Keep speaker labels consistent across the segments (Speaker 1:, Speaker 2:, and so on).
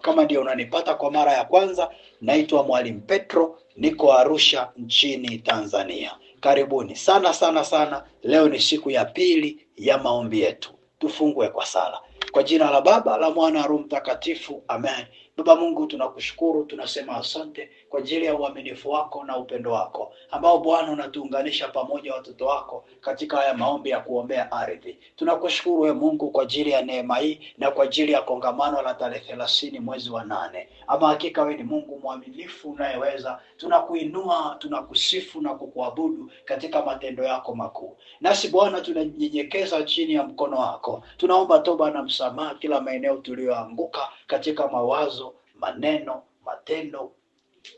Speaker 1: Kama ndio unanipata kwa mara ya kwanza, naitwa Mwalimu Petro, niko Arusha nchini Tanzania. Karibuni sana sana sana. Leo ni siku ya pili ya maombi yetu. Tufungue kwa sala. Kwa jina la Baba, la Mwana, Roho Mtakatifu. Amen. Baba Mungu, tunakushukuru, tunasema asante kwa ajili ya uaminifu wako na upendo wako ambao Bwana unatuunganisha pamoja watoto wako katika haya maombi ya kuombea ardhi. Tunakushukuru we Mungu kwa ajili ya neema hii na kwa ajili ya kongamano la tarehe 30 mwezi wa 8. Ama hakika wewe ni Mungu mwaminifu unayeweza. Tunakuinua, tunakusifu na kukuabudu katika matendo yako makuu. Nasi Bwana tunanyenyekeza chini ya mkono wako. Tunaomba toba na msamaha kila maeneo tuliyoanguka katika mawazo, maneno, matendo,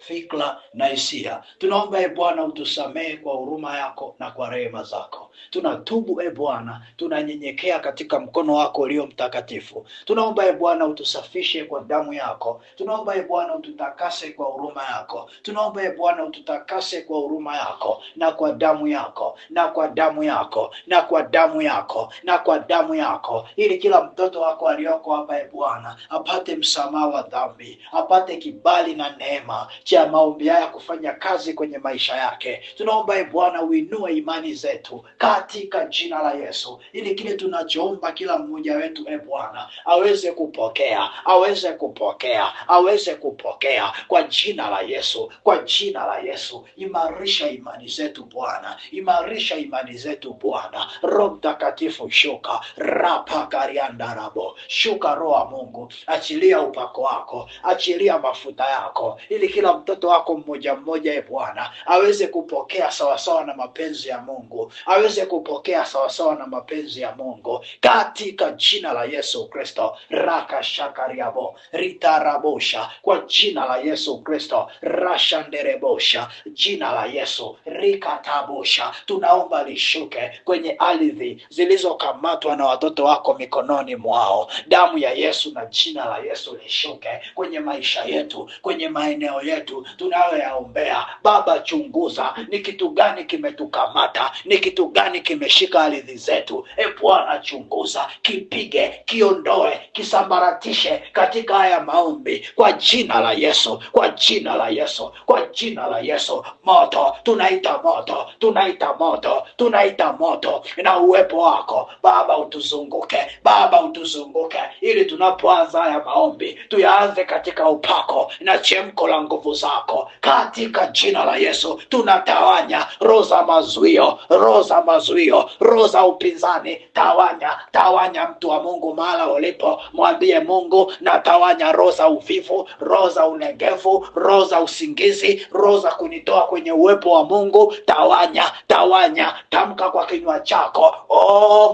Speaker 1: fikra na hisia. Tunaomba Bwana utusamehe kwa huruma yako na kwa rehema zako. Tunatubu Bwana, tunanyenyekea katika mkono wako ulio mtakatifu. Tunaomba Bwana utusafishe kwa damu yako. Tunaomba Bwana ututakase kwa huruma yako. Tunaomba Bwana ututakase kwa huruma yako na kwa damu yako na kwa damu yako na kwa damu yako na kwa damu yako, ili kila mtoto wako aliyoko hapa Bwana apate msamaha wa dhambi, apate kibali na neema cha maombi haya kufanya kazi kwenye maisha yake. Tunaomba Bwana uinue imani zetu katika jina la Yesu, ili kile tunachoomba kila mmoja wetu Bwana aweze kupokea, aweze kupokea, aweze kupokea kwa jina la Yesu, kwa jina la Yesu. Imarisha imani zetu Bwana, imarisha imani zetu Bwana. Roho Mtakatifu shuka, rapa kariandarabo, shuka Roho wa Mungu, achilia upako wako, achilia mafuta yako, ili kila mtoto wako mmoja mmoja Bwana aweze kupokea sawasawa na mapenzi ya Mungu, aweze kupokea sawasawa na mapenzi ya Mungu katika jina la Yesu Kristo. Raka shakariabo ritarabosha, kwa jina la Yesu Kristo. Rashanderebosha, jina la Yesu. Rikatabosha, tunaomba lishuke kwenye ardhi zilizokamatwa na watoto wako mikononi mwao. Damu ya Yesu na jina la Yesu lishuke kwenye maisha yetu, kwenye maeneo yetu tunayoyaombea. Baba, chunguza ni kitu gani kimetukamata, ni kitu gani kimeshika ardhi zetu. Bwana chunguza, kipige, kiondoe, kisambaratishe katika haya maombi kwa jina la Yesu, kwa jina la Yesu, kwa jina la Yesu. Moto, tunaita moto, tunaita moto, tunaita moto na uwepo wako Baba utuzunguke, Baba utuzunguke, ili tunapoanza haya maombi tuyaanze katika upako na chemko la nguvu zako katika jina la Yesu. Tunatawanya roho za mazuio, roho za mazuio, roho za upinzani. Tawanya, tawanya mtu wa Mungu mahala ulipo, mwambie Mungu na tawanya roho za uvivu, roho za unegevu, roho za usingizi, roho za kunitoa kwenye uwepo wa Mungu. Tawanya, tawanya, tamka kwa kinywa chako.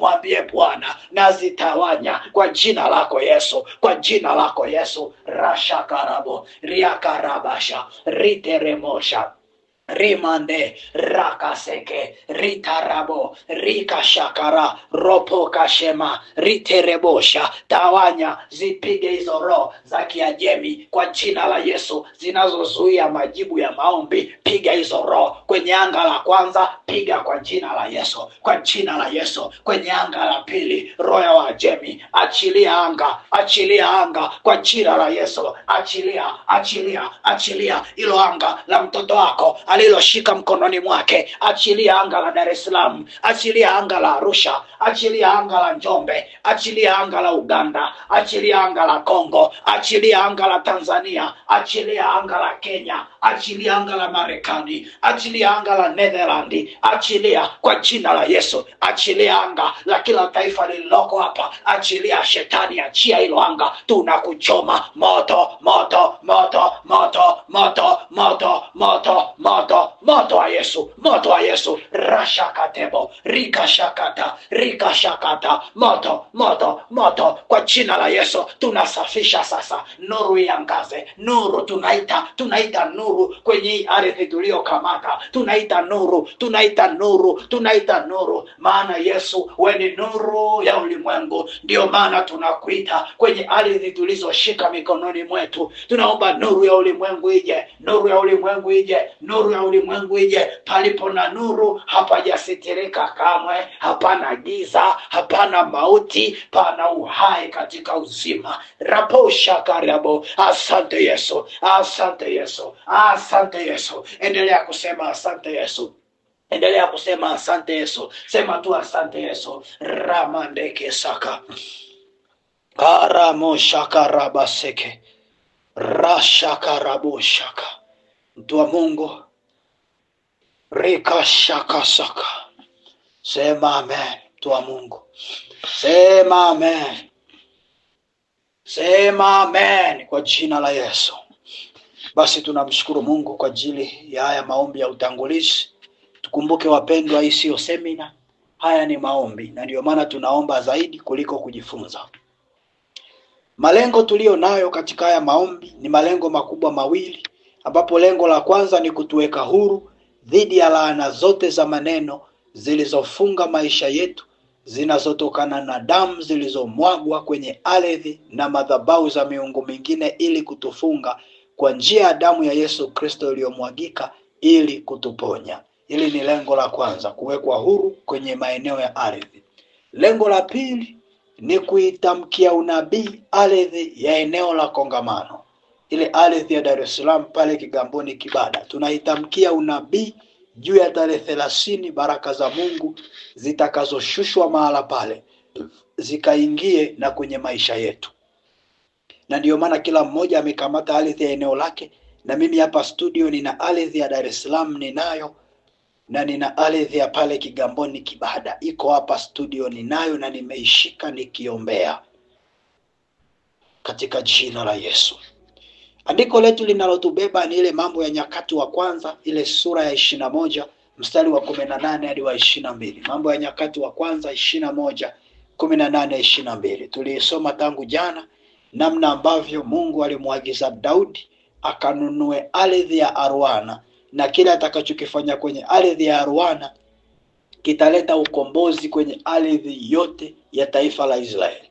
Speaker 1: Mwambie Bwana nazitawanya kwa jina lako Yesu, kwa jina lako Yesu. Rashakarabo riakarabasha riteremosha rimande rakaseke ritarabo rikashakara ropokashema riterebosha. Tawanya, zipige hizo roho za Kiajemi kwa jina la Yesu zinazozuia majibu ya maombi. Piga hizo roho kwenye anga la kwanza, piga kwa jina la Yesu, kwa jina la Yesu. Kwenye anga la pili, roho ya Waajemi, achilia anga, achilia anga kwa jina la Yesu. Achilia, achilia, achilia ilo anga la mtoto wako aliloshika mkononi mwake. Achilia anga la Dar es Salaam, achilia anga la Arusha, achilia anga la Njombe, achilia anga la Uganda, achilia anga la Kongo, achilia anga la Tanzania, achilia anga la Kenya, achilia anga la Marekani, achilia anga la Netherlands, achilia kwa jina la Yesu. Achilia anga la kila taifa lililoko hapa, achilia shetani, achia hilo anga. Tunakuchoma moto, moto, moto, moto, moto, moto, moto, moto, moto wa Yesu, moto wa Yesu. Rashakatebo rikashakata rikashakata, moto, moto, moto kwa jina la Yesu. Tunasafisha sasa, nuru iangaze, nuru. Tunaita nuru kwenye hii ardhi tuliyokamata. Tunaita nuru, tunaita nuru, tunaita nuru, maana Yesu wewe ni nuru ya ulimwengu. Ndio maana tunakuita kwenye ardhi tulizoshika mikononi mwetu. Tunaomba nuru ya ulimwengu ije, nuru ya ulimwengu ije, nuru ya ya ulimwengu ije. Palipo na nuru hapajasitirika kamwe, hapana giza, hapana mauti, pana uhai katika uzima. Raposha kariabo. Asante Yesu, asante Yesu, asante Yesu. Endelea kusema asante Yesu. Endelea kusema asante Yesu. Sema tu asante Yesu. Ramandeke saka. Karamoshaka rabaseke. Rashaka raboshaka. Mtu wa Mungu. Rika shaka saka. Sema amen. Mtu wa Mungu. Sema amen. Sema amen kwa jina la Yesu. Basi tunamshukuru Mungu kwa ajili ya haya maombi ya utangulizi. Tukumbuke wapendwa, hii sio semina, haya ni maombi, na ndio maana tunaomba zaidi kuliko kujifunza. Malengo tulio nayo katika haya maombi ni malengo makubwa mawili, ambapo lengo la kwanza ni kutuweka huru dhidi ya laana zote za maneno zilizofunga maisha yetu, zinazotokana na damu zilizomwagwa kwenye ardhi na madhabahu za miungu mingine, ili kutufunga kwa njia ya damu ya Yesu Kristo iliyomwagika ili kutuponya. Hili ni lengo la kwanza, kuwekwa huru kwenye maeneo ya ardhi. Lengo la pili ni kuitamkia unabii ardhi ya eneo la kongamano. Ile ardhi ya Dar es Salaam pale Kigamboni Kibada. Tunaitamkia unabii juu ya tarehe 30, baraka za Mungu zitakazoshushwa mahala pale zikaingie na kwenye maisha yetu. Na ndio maana kila mmoja amekamata ardhi ya eneo lake, na mimi hapa studio nina ardhi ya Dar es Salaam ninayo, na nina ardhi ya pale Kigamboni Kibada iko hapa studio ninayo, na nimeishika nikiombea katika jina la Yesu. Andiko letu linalotubeba ni ile Mambo ya Nyakati wa kwanza, ile sura ya 21 mstari wa 18 hadi wa 22. Mambo ya Nyakati wa kwanza 21 18 22. Tulisoma tangu jana namna ambavyo Mungu alimwagiza Daudi akanunue ardhi ya Arwana, na kile atakachokifanya kwenye ardhi ya Arwana kitaleta ukombozi kwenye ardhi yote ya taifa la Israeli.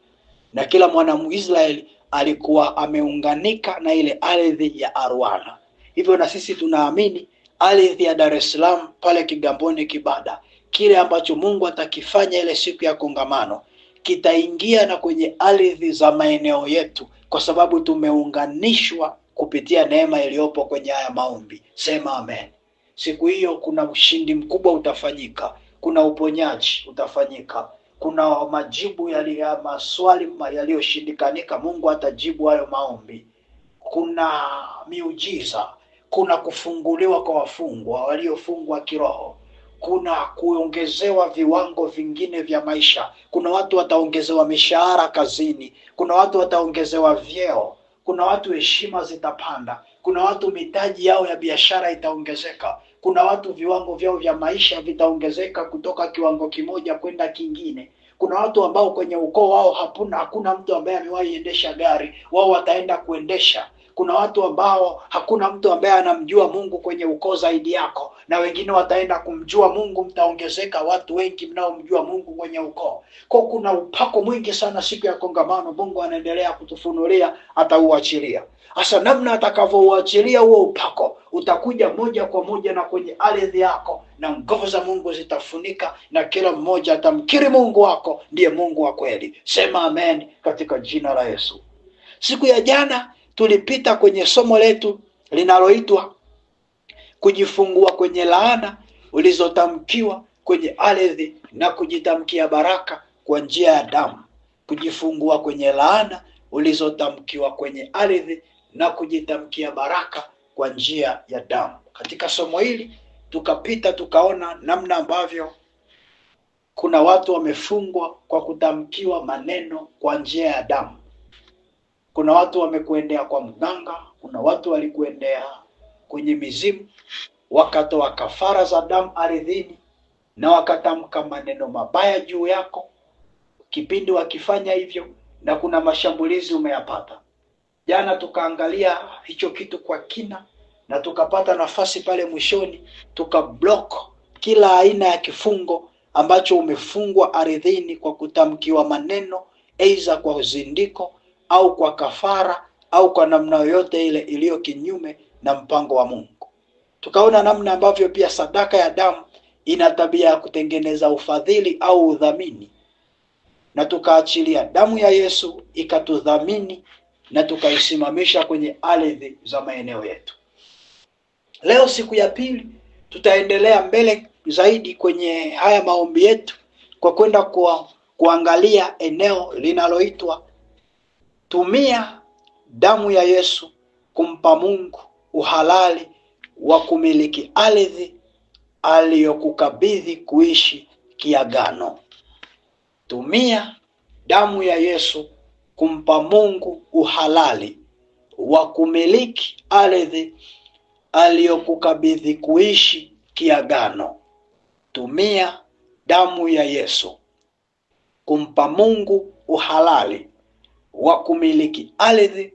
Speaker 1: Na kila mwana Mwisraeli alikuwa ameunganika na ile ardhi ya Arwana. Hivyo na sisi tunaamini ardhi ya Dar es Salaam pale Kigamboni Kibada, kile ambacho Mungu atakifanya ile siku ya kongamano kitaingia na kwenye ardhi za maeneo yetu, kwa sababu tumeunganishwa kupitia neema iliyopo kwenye haya maombi. Sema amen. Siku hiyo kuna ushindi mkubwa utafanyika, kuna uponyaji utafanyika, kuna majibu ya maswali yaliyoshindikanika, Mungu atajibu hayo maombi. Kuna miujiza, kuna kufunguliwa kwa wafungwa waliofungwa kiroho, kuna kuongezewa viwango vingine vya maisha. Kuna watu wataongezewa mishahara kazini, kuna watu wataongezewa vyeo, kuna watu heshima zitapanda, kuna watu mitaji yao ya biashara itaongezeka, kuna watu viwango vyao vya maisha vitaongezeka kutoka kiwango kimoja kwenda kingine. Kuna watu ambao kwenye ukoo wao hakuna mtu ambaye amewahi endesha gari, wao wataenda kuendesha. Kuna watu ambao hakuna mtu ambaye anamjua Mungu kwenye ukoo zaidi yako, na wengine wataenda kumjua Mungu. Mtaongezeka watu wengi mnaomjua Mungu kwenye ukoo. Kwa kuna upako mwingi sana siku ya kongamano. Mungu anaendelea kutufunulia, atauachilia. Hasa namna atakavyouachilia huo upako utakuja moja kwa moja na kwenye ardhi yako, na nguvu za Mungu zitafunika, na kila mmoja atamkiri Mungu wako ndiye Mungu wa kweli. Sema amen katika jina la Yesu. Siku ya jana tulipita kwenye somo letu linaloitwa kujifungua kwenye laana ulizotamkiwa kwenye ardhi na kujitamkia baraka kwa njia ya damu. Kujifungua kwenye laana ulizotamkiwa kwenye ardhi na kujitamkia baraka kwa njia ya damu. Katika somo hili tukapita tukaona namna ambavyo kuna watu wamefungwa kwa kutamkiwa maneno kwa njia ya damu. Kuna watu wamekuendea kwa mganga, kuna watu walikuendea kwenye mizimu, wakatoa kafara za damu ardhini na wakatamka maneno mabaya juu yako kipindi wakifanya hivyo, na kuna mashambulizi umeyapata. Jana tukaangalia hicho kitu kwa kina, na tukapata nafasi pale mwishoni tukablock kila aina ya kifungo ambacho umefungwa ardhini kwa kutamkiwa maneno, aidha kwa uzindiko au kwa kafara au kwa namna yoyote ile iliyo kinyume na mpango wa Mungu. Tukaona namna ambavyo pia sadaka ya damu ina tabia ya kutengeneza ufadhili au udhamini, na tukaachilia damu ya Yesu ikatudhamini na tukaisimamisha kwenye ardhi za maeneo yetu. Leo siku ya pili tutaendelea mbele zaidi kwenye haya maombi yetu kwa kwenda kuangalia eneo linaloitwa tumia damu ya Yesu kumpa Mungu uhalali wa kumiliki ardhi aliyokukabidhi kuishi kiagano. Tumia damu ya Yesu kumpa Mungu uhalali wa kumiliki ardhi aliyokukabidhi kuishi kiagano. Tumia damu ya Yesu kumpa Mungu uhalali wa kumiliki ardhi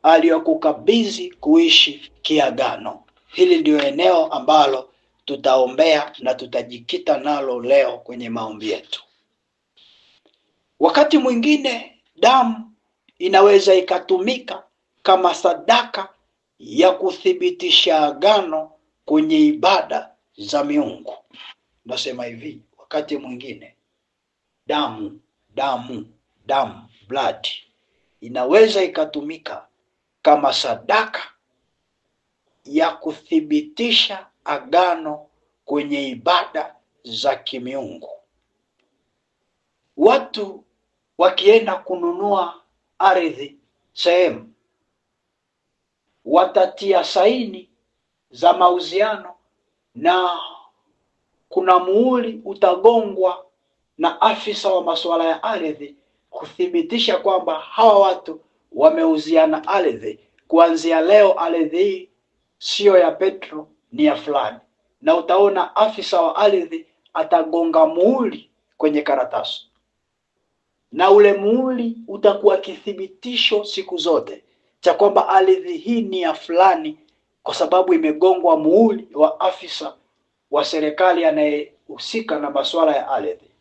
Speaker 1: aliyokukabidhi kuishi kiagano. Hili ndio eneo ambalo tutaombea na tutajikita nalo leo kwenye maombi yetu. Wakati mwingine damu inaweza ikatumika kama sadaka ya kuthibitisha agano kwenye ibada za miungu. Nasema hivi, wakati mwingine damu blood inaweza ikatumika kama sadaka ya kuthibitisha agano kwenye ibada za kimiungu. Watu wakienda kununua ardhi sehemu, watatia saini za mauziano na kuna muhuri utagongwa na afisa wa masuala ya ardhi kuthibitisha kwamba hawa watu wameuziana ardhi. Kuanzia leo ardhi hii sio ya Petro, ni ya fulani. Na utaona afisa wa ardhi atagonga muhuri kwenye karatasi, na ule muhuri utakuwa kithibitisho siku zote cha kwamba ardhi hii ni ya fulani, kwa sababu imegongwa muhuri wa afisa wa serikali anayehusika na masuala ya ardhi.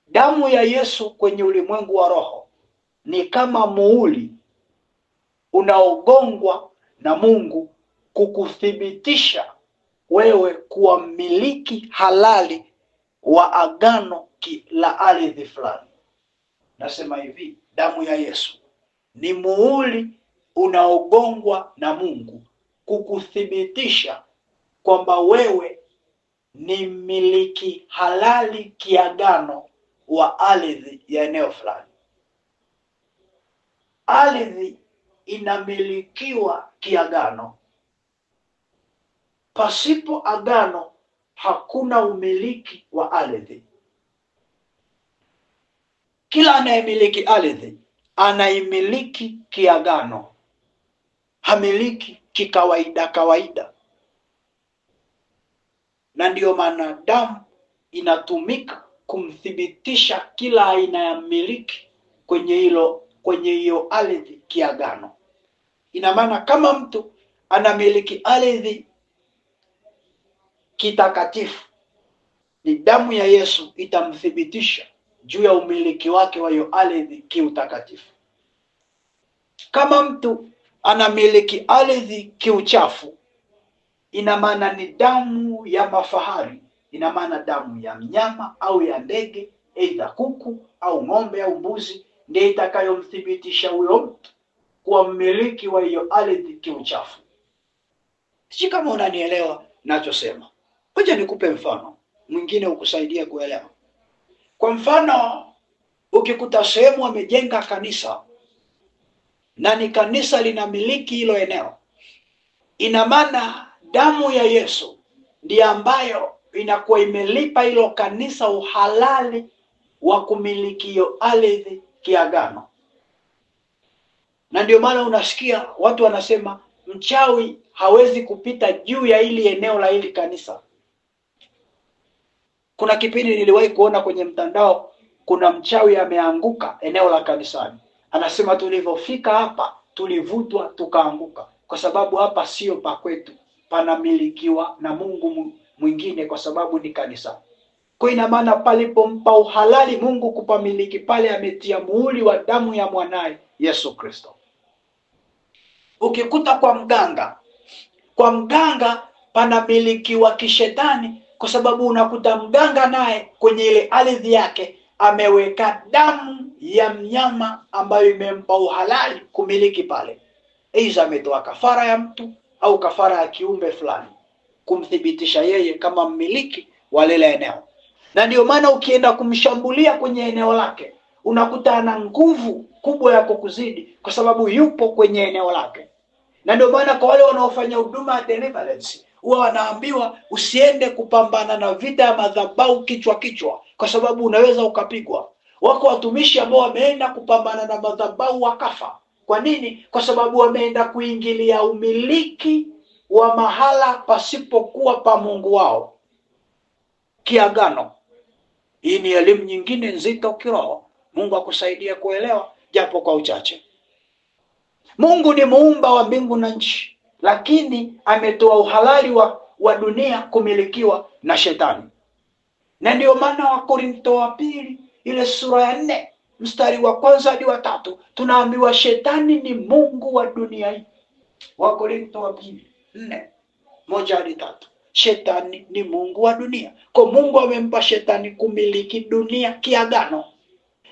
Speaker 1: Damu ya Yesu kwenye ulimwengu wa roho ni kama muhuri unaogongwa na Mungu kukuthibitisha wewe kuwa mmiliki halali wa agano la ardhi fulani. Nasema hivi, damu ya Yesu ni muhuri unaogongwa na Mungu kukuthibitisha kwamba wewe ni mmiliki halali kiagano wa ardhi ya eneo fulani. Ardhi inamilikiwa kiagano. Pasipo agano hakuna umiliki wa ardhi. Kila anayemiliki ardhi anaimiliki kiagano, hamiliki kikawaida. Na ndio maana damu inatumika kumthibitisha kila aina ya mmiliki kwenye hiyo ardhi kiagano. Ina maana kama mtu anamiliki ardhi kitakatifu, ni damu ya Yesu itamthibitisha juu ya umiliki wake wa hiyo ardhi kiutakatifu. Kama mtu anamiliki ardhi kiuchafu, ina maana ni damu ya mafahari, ina maana damu ya mnyama au ya ndege, aidha kuku au ng'ombe au mbuzi, ndiyo itakayomthibitisha huyo mtu kuwa mmiliki wa hiyo ardhi kiuchafu. Si kama unanielewa nachosema. Ngoja nikupe mfano mwingine ukusaidia kuelewa. Kwa mfano, ukikuta sehemu wamejenga kanisa na ni kanisa linamiliki hilo eneo, ina maana damu ya Yesu ndiyo ambayo inakuwa imelipa hilo kanisa uhalali wa kumiliki hiyo ardhi kiagano. Na ndio maana unasikia watu wanasema mchawi hawezi kupita juu ya hili eneo la hili kanisa. Kuna kipindi niliwahi kuona kwenye mtandao, kuna mchawi ameanguka eneo la kanisani. Anasema tulivyofika hapa tulivutwa tukaanguka, kwa sababu hapa sio pa kwetu, panamilikiwa na Mungu mwingine kwa sababu ni kanisa. Kwa ina maana palipompa uhalali Mungu kupamiliki pale, ametia muhuri wa damu ya mwanae Yesu Kristo. Ukikuta kwa mganga panamilikiwa kishetani, kwa sababu unakuta mganga naye kwenye ile ardhi yake ameweka damu ya mnyama ambayo imempa uhalali kumiliki pale. Aidha ametoa kafara ya mtu au kafara ya kiumbe fulani kumthibitisha yeye kama mmiliki wa lile eneo. Na ndio maana ukienda kumshambulia kwenye eneo lake unakuta ana nguvu kubwa ya kukuzidi, kwa sababu yupo kwenye eneo lake. Na ndio maana kwa wale wanaofanya huduma ya deliverance huwa wanaambiwa usiende kupambana na vita ya madhabahu kichwa kichwa, kwa sababu unaweza ukapigwa. Wako watumishi ambao wameenda kupambana na madhabahu wakafa. Kwa nini? Kwa sababu wameenda kuingilia umiliki wa mahala pasipokuwa pa Mungu wao kiagano. Hii ni elimu nyingine nzito kiroho. Mungu akusaidie kuelewa japo kwa uchache. Mungu ni muumba wa mbingu na nchi, lakini ametoa uhalali wa dunia kumilikiwa na shetani. Na ndio maana Wakorintho wa pili ile sura ya 4 mstari wa 1 hadi wa 3 tunaambiwa shetani ni mungu wa dunia hii. Wakorintho wa pili 4:1 hadi 3. Shetani ni mungu wa dunia. Kwa Mungu amempa shetani kumiliki dunia kiagano.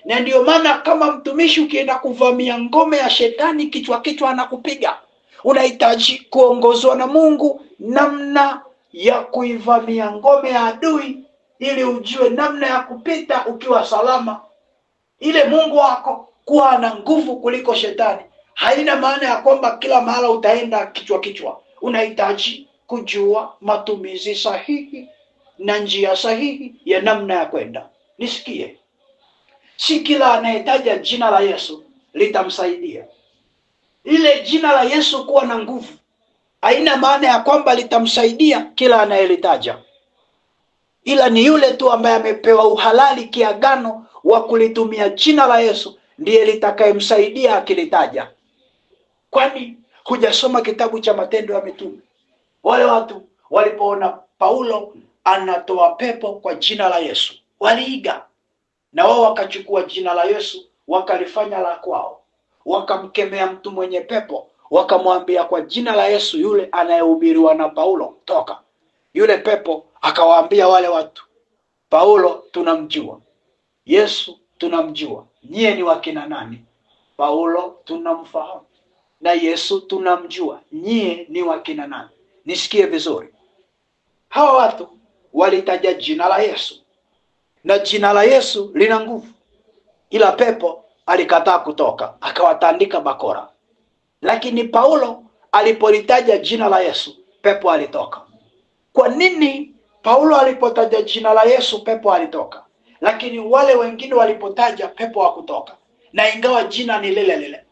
Speaker 1: Na ndio maana kama mtumishi ukienda kuvamia ngome ya shetani kichwa kichwa anakupiga, unahitaji kuongozwa na Mungu namna ya kuivamia ngome ya adui, ili ujue namna ya kupita ukiwa salama. Ile Mungu wako kuwa na nguvu kuliko shetani haina maana ya kwamba kila mahala utaenda kichwa kichwa. Unahitaji kujua matumizi sahihi na njia sahihi ya namna ya kwenda. Nisikie, si kila anayetaja jina la Yesu litamsaidia. Ile jina la Yesu kuwa na nguvu haina maana ya kwamba litamsaidia kila anayelitaja, ila ni yule tu ambaye amepewa uhalali kiagano wa kulitumia jina la Yesu ndiye litakayemsaidia akilitaja. Kwani hujasoma kitabu cha Matendo ya Mitume? Wale watu walipoona Paulo anatoa pepo kwa jina la Yesu waliiga, na wao wakachukua jina la Yesu wakalifanya la kwao. Wakamkemea mtu mwenye pepo, wakamwambia kwa jina la Yesu yule anayehubiriwa na Paulo, toka. Yule pepo akawaambia wale watu, Paulo tunamjua, Yesu tunamjua, nyie ni wakina nani? Paulo tunamfahamu na Yesu tunamjua, nyie ni wakina nani? Nisikie vizuri, hawa watu walitaja jina la Yesu, na jina la Yesu lina nguvu, ila pepo alikataa kutoka, akawatandika bakora. Lakini Paulo alipolitaja jina la Yesu, pepo alitoka. Kwa nini Paulo alipotaja jina la Yesu pepo alitoka, lakini wale wengine walipotaja pepo hakutoka? Na ingawa jina ni lile lile,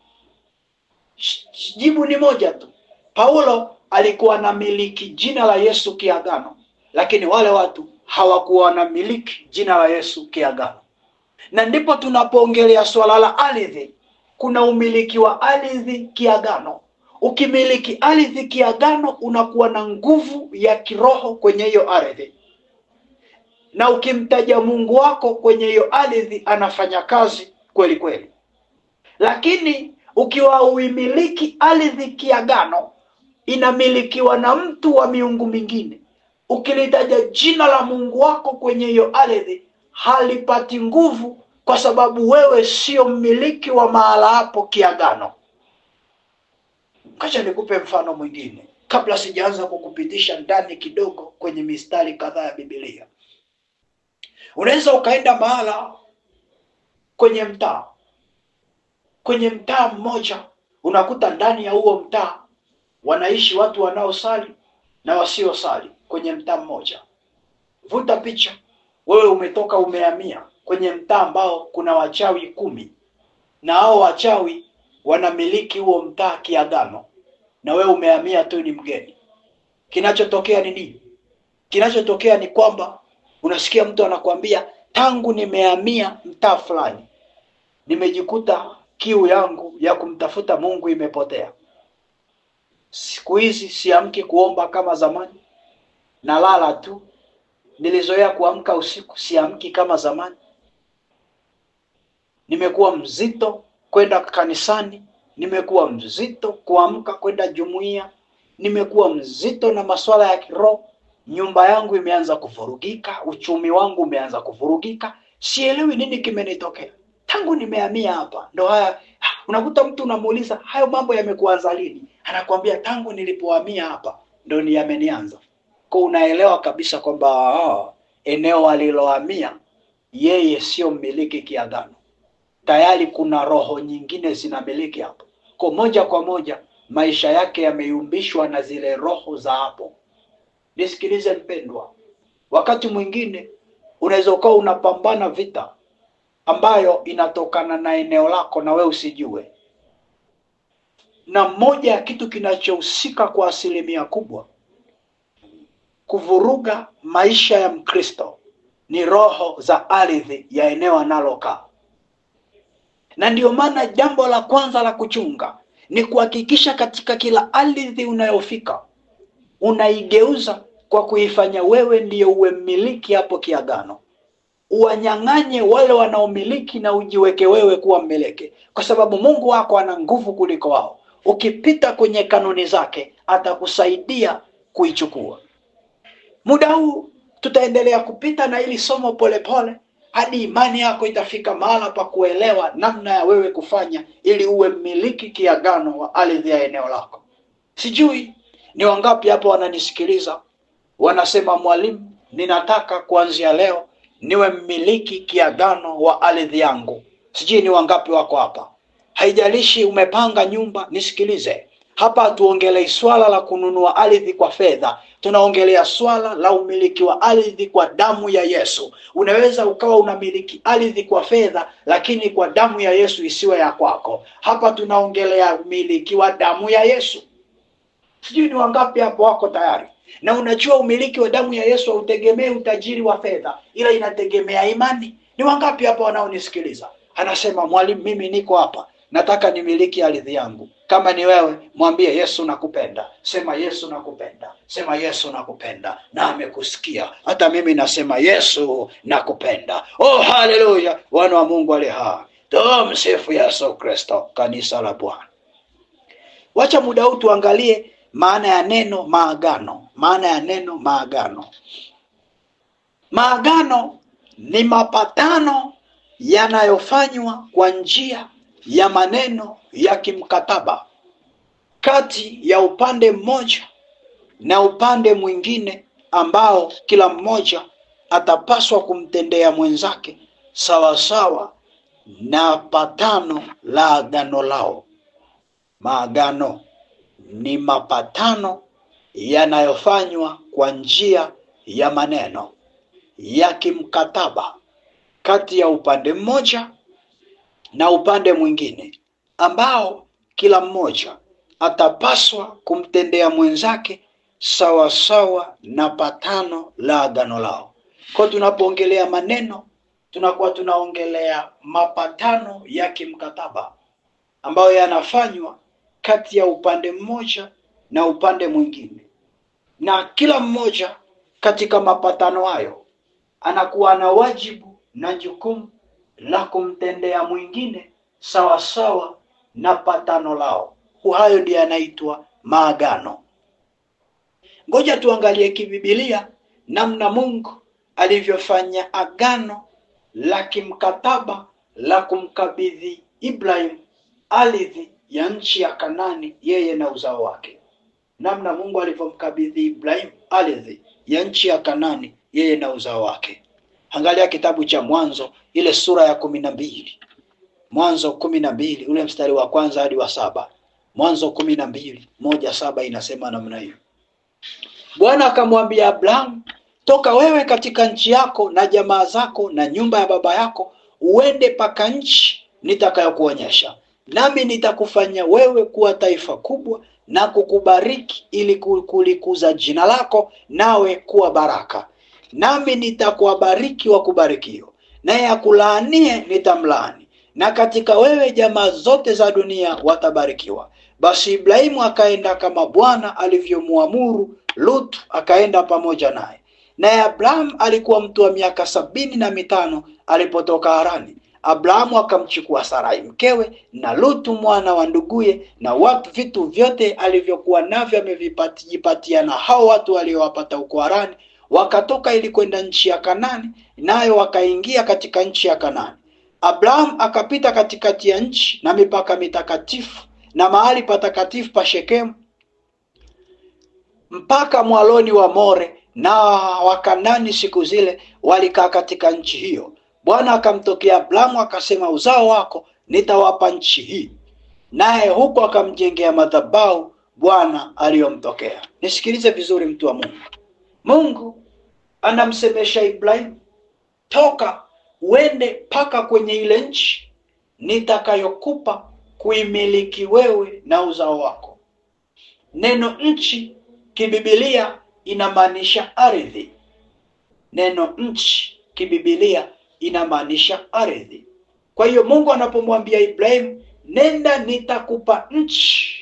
Speaker 1: jibu ni moja tu. Paulo alikuwa na miliki jina la Yesu kiagano, lakini wale watu hawakuwa na miliki jina la Yesu kiagano. Na ndipo tunapoongelea swala la ardhi. Kuna umiliki wa ardhi kiagano. Ukimiliki ardhi kiagano unakuwa na nguvu ya kiroho kwenye hiyo ardhi, na ukimtaja Mungu wako kwenye hiyo ardhi anafanya kazi kweli kweli. Lakini ukiwa uimiliki ardhi kiagano, inamilikiwa na mtu wa miungu mingine, ukilitaja jina la Mungu wako kwenye hiyo ardhi halipati nguvu, kwa sababu wewe sio mmiliki wa mahala hapo kiagano. Kacha nikupe mfano mwingine kabla sijaanza kukupitisha ndani kidogo kwenye mistari kadhaa ya Biblia. Unaweza ukaenda mahala kwenye mtaa mmoja, unakuta ndani ya huo mtaa wanaishi watu wanaosali na wasiosali kwenye mtaa mmoja. Vuta picha, wewe umetoka umehamia kwenye mtaa ambao kuna wachawi 10, na hao wachawi wanamiliki huo mtaa kiagano, na wewe umehamia tu ni mgeni. Kinachotokea ni nini? Kinachotokea ni kwamba unasikia mtu anakuambia, tangu nimehamia mtaa fulani nimejikuta kiu yangu ya kumtafuta Mungu imepotea. Siku hizi siamki kuomba kama zamani, nalala tu. Nilizoea kuamka usiku, siamki kama zamani. Nimekuwa mzito kwenda kanisani, nimekuwa mzito kuamka kwenda jumuiya. nimekuwa mzito na masuala ya kiroho, nyumba yangu imeanza kuvurugika, uchumi wangu umeanza kuvurugika, sielewi nini kimenitokea tangu nimehamia hapa. Ndo haya unakuta mtu unamuuliza hayo mambo yamekuanza lini, anakuambia tangu nilipohamia hapa ndo ni yamenianza. Kwa unaelewa kabisa kwamba eneo alilohamia yeye sio mmiliki kiagano, tayari kuna roho nyingine zinamiliki hapo. Kwa moja kwa moja maisha yake yameyumbishwa na zile roho za hapo. Nisikilize mpendwa, wakati mwingine unaweza ukawa unapambana vita ambayo inatokana na eneo lako na we usijue. Na moja ya kitu kinachohusika kwa asilimia kubwa kuvuruga maisha ya Mkristo ni roho za ardhi ya eneo analokaa. Na ndio maana jambo la kwanza la kuchunga ni kuhakikisha katika kila ardhi unayofika unaigeuza kwa kuifanya wewe ndiyo uwe mmiliki hapo kiagano. Uwanyang'anye wale wanaomiliki na ujiweke wewe kuwa mmiliki, kwa sababu Mungu wako ana nguvu kuliko wao. Ukipita kwenye kanuni zake atakusaidia kuichukua. Muda huu tutaendelea kupita na ili somo polepole hadi imani yako itafika mahala pa kuelewa namna ya wewe kufanya ili uwe mmiliki kiagano wa ardhi ya eneo lako. Sijui ni wangapi hapo wananisikiliza wanasema, mwalimu, ninataka kuanzia leo niwe mmiliki kiagano wa ardhi yangu. Sijui ni wangapi wako hapa. Haijalishi umepanga nyumba, nisikilize. Hapa hatuongelei swala la kununua ardhi kwa fedha. Tunaongelea swala la umiliki wa ardhi kwa damu ya Yesu. Unaweza ukawa unamiliki ardhi kwa fedha, lakini kwa damu ya Yesu isiwe ya kwako. Hapa tunaongelea umiliki wa damu ya Yesu. Sijui ni wangapi hapo wako tayari. Na unajua umiliki wa damu ya Yesu hautegemei utajiri wa fedha, ila inategemea imani. Ni wangapi hapa wanaonisikiliza? Anasema, mwalimu, mimi niko hapa, nataka nimiliki ardhi yangu. Kama ni wewe, mwambie Yesu nakupenda. Sema Yesu nakupenda. Sema Yesu nakupenda. Na amekusikia. Hata mimi nasema Yesu nakupenda. Oh, haleluya. Wana wa Mungu aliye hai. Tumsifu Yesu Kristo. Kanisa la Bwana. Wacha muda huu tuangalie maana ya neno maagano. Maana ya neno maagano. Maagano ni mapatano yanayofanywa kwa njia ya maneno ya kimkataba kati ya upande mmoja na upande mwingine, ambao kila mmoja atapaswa kumtendea mwenzake sawa sawa na patano la agano lao. Maagano ni mapatano yanayofanywa kwa njia ya maneno ya kimkataba kati ya upande mmoja na upande mwingine, ambao kila mmoja atapaswa kumtendea mwenzake sawa sawa na patano la agano lao. Kwa tunapoongelea maneno, tunakuwa tunaongelea mapatano ya kimkataba ambayo yanafanywa kati ya upande mmoja na upande mwingine, na kila mmoja katika mapatano hayo anakuwa na wajibu na jukumu la kumtendea mwingine sawa sawa na patano lao. Hayo ndiyo yanaitwa maagano. Ngoja tuangalie kibibilia namna Mungu alivyofanya agano la kimkataba la kumkabidhi Ibrahim ardhi ya nchi ya Kanani, yeye na uzao wake. Namna Mungu alivyomkabidhi Ibrahim ardhi ya nchi ya Kanani, yeye na uzao wake. Angalia kitabu cha Mwanzo, ile sura ya 12. Mwanzo 12, ule mstari wa kwanza hadi wa 7. Mwanzo 12:1-7 inasema namna hiyo. Bwana akamwambia Abraham, toka wewe katika nchi yako na jamaa zako na nyumba ya baba yako, uende paka nchi nitakayokuonyesha. Nami nitakufanya wewe kuwa taifa kubwa na kukubariki ili kulikuza jina lako, nawe kuwa baraka. Nami nitakuwabariki wakubarikio, naye akulaanie nitamlaani, na katika wewe jamaa zote za dunia watabarikiwa. Basi Ibrahimu akaenda kama Bwana alivyomuamuru. Lutu akaenda pamoja naye. Naye Abraham alikuwa mtu wa miaka 75 alipotoka Harani, Abrahamu akamchukua Sarai mkewe na Lutu mwana wa nduguye na vitu vyote alivyokuwa navyo amevipatia na hao watu waliowapata huko Harani, wakatoka ili kwenda nchi ya Kanaani, nayo wakaingia katika nchi ya Kanaani. Abrahamu akapita katikati ya nchi na mipaka mitakatifu na mahali patakatifu pa Shekemu mpaka mwaloni wa More, na Wakanani siku zile walikaa katika nchi hiyo. Bwana akamtokea Abrahamu akasema, uzao wako nitawapa nchi hii, naye huko akamjengea madhabahu Bwana aliyomtokea. Nisikilize vizuri, mtu wa Mungu. Mungu anamsemesha Ibrahimu, toka uende paka kwenye ile nchi nitakayokupa kuimiliki wewe na uzao wako. Neno nchi kibibilia inamaanisha ardhi. Neno nchi kibibilia inamaanisha ardhi. Kwa hiyo Mungu anapomwambia Ibrahimu, nenda nitakupa nchi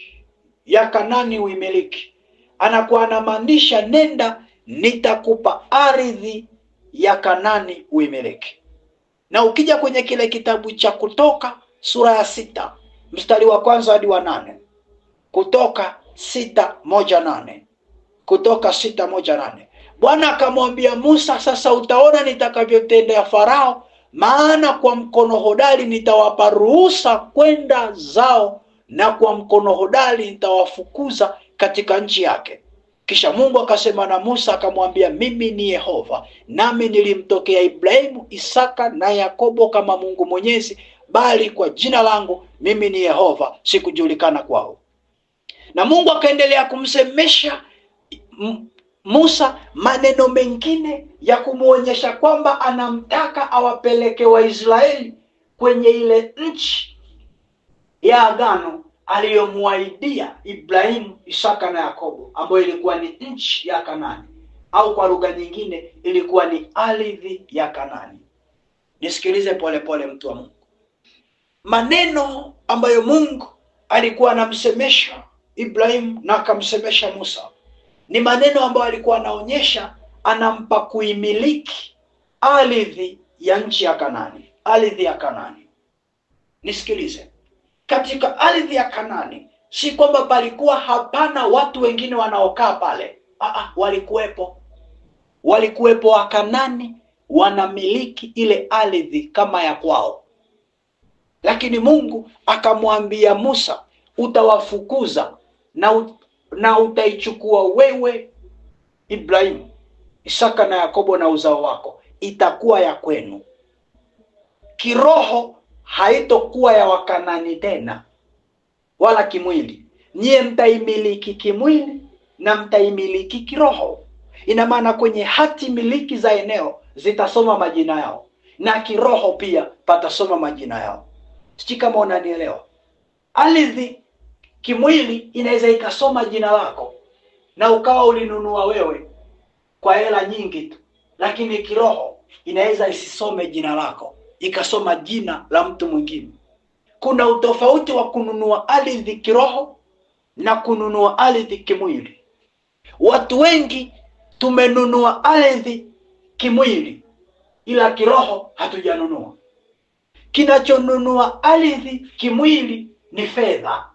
Speaker 1: ya Kanaani uimiliki, anakuwa anamaanisha nenda nitakupa ardhi ya Kanaani uimiliki. Na ukija kwenye kile kitabu cha Kutoka sura ya 6 mstari wa 1 hadi wa 8, Kutoka 6:1-8, Kutoka 6:1-8, Bwana akamwambia Musa, sasa utaona nitakavyotendea Farao, maana kwa mkono hodari nitawapa ruhusa kwenda zao, na kwa mkono hodari nitawafukuza katika nchi yake. Kisha Mungu akasema na Musa akamwambia, mimi ni Yehova, nami nilimtokea Ibrahimu, Isaka na Yakobo kama Mungu Mwenyezi, bali kwa jina langu mimi ni Yehova sikujulikana kwao. Na Mungu akaendelea kumsemesha Musa maneno mengine ya kumuonyesha kwamba anamtaka awapeleke Waisraeli kwenye ile nchi ya agano aliyomwaidia Ibrahimu, Isaka na Yakobo, ambayo ilikuwa ni nchi ya Kanaani, au kwa lugha nyingine ilikuwa ni ardhi ya Kanaani. Nisikilize pole mtu wa Mungu. Maneno ambayo Mungu alikuwa anamsemesha Ibrahimu na akamsemesha Musa ni maneno ambayo alikuwa anaonyesha anampa kuimiliki ardhi ya nchi ya Kanaani, ardhi ya Kanaani. Nisikilize, katika ardhi ya Kanaani si kwamba palikuwa hapana watu wengine wanaokaa pale. Walikuwepo Wakanani wanamiliki ile ardhi kama ya kwao. Lakini Mungu akamwambia Musa, utawafukuza na utaichukua wewe Ibrahimu, Isaka na Yakobo na uzao wako, itakuwa ya kwenu. Kiroho haitokuwa ya Wakanani tena wala kimwili. Nyie mtaimiliki kimwili na mtaimiliki kiroho. Ina maana kwenye hati miliki za eneo zitasoma majina yao, na kiroho pia patasoma majina yao. Sijui kama unanielewa. Ardhi kimwili inaweza ikasoma jina lako na ukawa ulinunua wewe kwa hela nyingi tu, lakini kiroho inaweza isisome jina lako, ikasoma jina la mtu mwingine. Kuna utofauti wa kununua ardhi kiroho na kununua ardhi kimwili. Watu wengi tumenunua ardhi kimwili, ila kiroho hatujanunua. Kinachonunua ardhi kimwili ni fedha.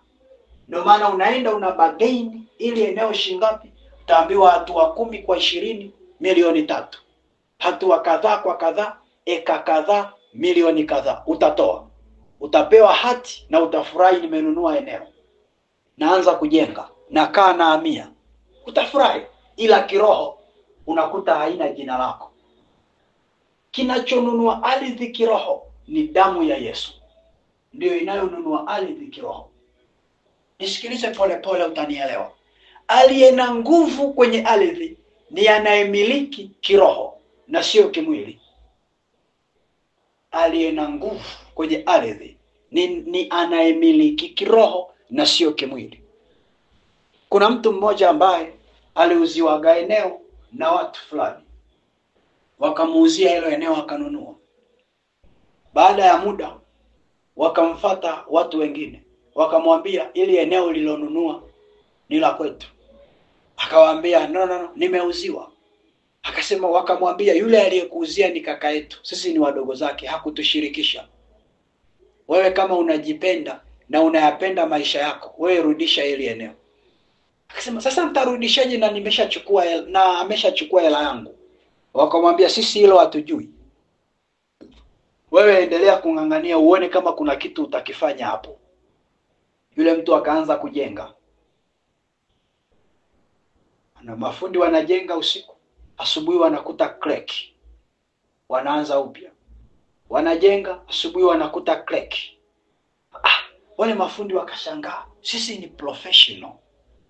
Speaker 1: Ndio maana unaenda una bargain ili eneo shingapi, utaambiwa hatua 10 kwa 20 milioni 3. Hatua kadhaa kwa kadhaa, eka kadhaa, milioni kadhaa utatoa. Utapewa hati na utafurahi, nimenunua eneo, naanza kujenga, nakaa na hamia, utafurahi. Ila kiroho unakuta haina jina lako. Kinachonunua ardhi kiroho ni damu ya Yesu, ndio inayonunua ardhi kiroho. Nisikilize pole utanielewa. Aliye na nguvu kwenye ardhi ni anayemiliki kiroho na sio kimwili. Aliye na nguvu kwenye ardhi ni anayemiliki kiroho na sio kimwili. Kuna mtu mmoja ambaye aliuziwaga eneo na watu fulani, wakamuuzia hilo eneo akanunua. Baada ya muda wakamfuata watu wengine, wakamwambia ili eneo lilonunua ni la kwetu. Akawaambia no, nimeuziwa. Akasema, wakamwambia yule aliyekuuzia ni kaka yetu, sisi ni wadogo zake, hakutushirikisha. wewe kama unajipenda na unayapenda maisha yako, wewe rudisha hili eneo. Akasema sasa mtarudishaje na nimeshachukua na ameshachukua hela yangu? Wakamwambia sisi hilo hatujui. Wewe endelea kung'ang'ania uone kama kuna kitu utakifanya hapo. Yule mtu akaanza kujenga. Na mafundi wanajenga usiku, asubuhi wanakuta crack. Wanaanza upya. Wanajenga, asubuhi wanakuta crack. Wale mafundi wakashangaa, sisi ni professional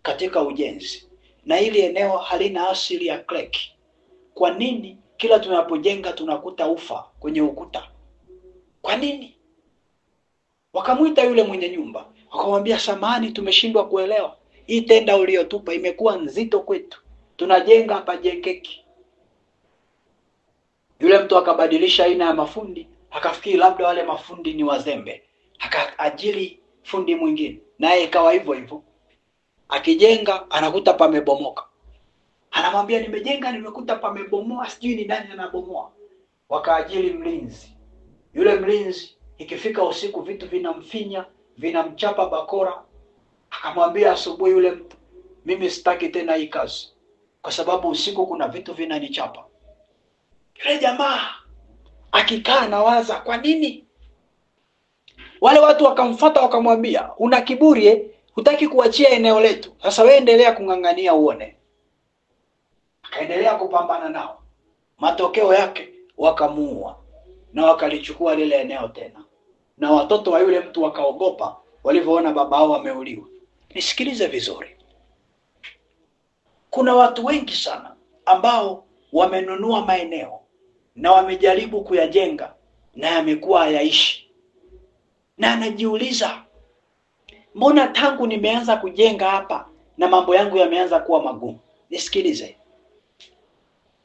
Speaker 1: katika ujenzi na hili eneo halina asili ya crack. Kwa nini kila tunapojenga tunakuta ufa kwenye ukuta? Kwa nini? Wakamuita yule mwenye nyumba, wakamwambia samahani, tumeshindwa kuelewa. Hii tenda uliotupa imekuwa nzito kwetu. Tunajenga hapa jengeki. Yule mtu akabadilisha aina ya mafundi, akafikiri labda wale mafundi ni wazembe. Akaajiri fundi mwingine, naye ikawa hivyo hivyo. Akijenga anakuta pamebomoka. Anamwambia nimejenga nimekuta pamebomoa, sijui ni nani anabomoa. Wakaajiri mlinzi. Yule mlinzi ikifika usiku vitu vinamfinya, vinamchapa bakora. Akamwambia asubuhi yule mtu, mimi sitaki tena hii kazi kwa sababu usiku kuna vitu vinanichapa. Yule jamaa akikaa nawaza kwa nini? Wale watu wakamfuata wakamwambia, una kiburi hutaki kuachia eneo letu. Sasa wewe endelea kung'ang'ania uone. Akaendelea kupambana nao. Matokeo yake wakamuua na wakalichukua lile eneo tena. Na watoto wa yule mtu wakaogopa walivyoona baba wao wameuliwa. Nisikilize vizuri. Kuna watu wengi sana ambao wamenunua maeneo na wamejaribu kuyajenga na yamekuwa hayaishi. Na anajiuliza, mbona tangu nimeanza kujenga hapa na mambo yangu yameanza kuwa magumu? Nisikilize.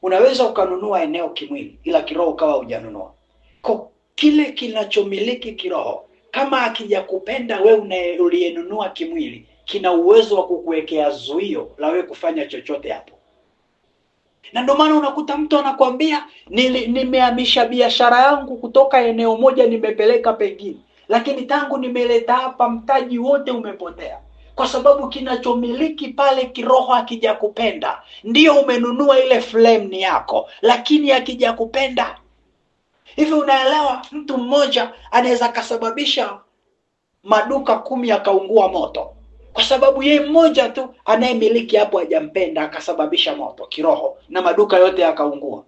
Speaker 1: Unaweza ukanunua eneo kimwili ila kiroho ukawa hujanunua. Kwa kile kinachomiliki kiroho, kama akijakupenda wewe uliyenunua kimwili, kina uwezo wa kukuwekea zuio la wewe kufanya chochote hapo. Na ndio maana unakuta mtu anakuambia nimehamisha biashara yangu kutoka eneo moja nimepeleka pengine, lakini tangu nimeleta hapa mtaji wote umepotea. Kwa sababu kinachomiliki pale kiroho hakijakupenda. Ndio umenunua ile flame ni yako, lakini hakijakupenda. Hivi unaelewa, mtu mmoja anaweza kasababisha maduka 10 yakaungua moto. Kwa sababu yeye mmoja tu anayemiliki hapo hajampenda akasababisha moto kiroho na maduka yote yakaungua.